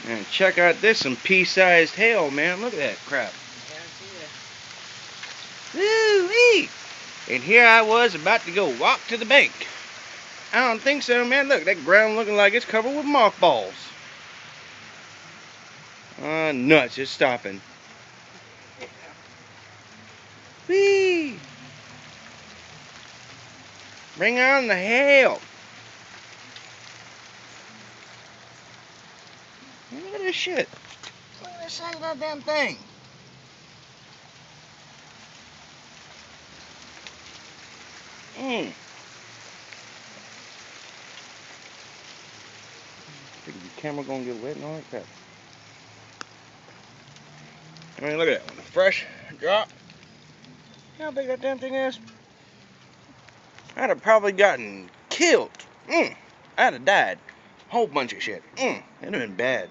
And check out this, some pea-sized hail, man. Look at that crap. Woo-wee! And here I was about to go walk to the bank. I don't think so, man. Look, that ground looking like it's covered with mothballs. Nuts, it's stopping. Whee! Bring on the hail. Look at this shit. Look at the size of that damn thing. Think the camera gonna get wet and all that crap. I mean, look at that one. A fresh drop. How big that damn thing is? I'd have probably gotten killed. I'd have died. Whole bunch of shit. It'd have been bad.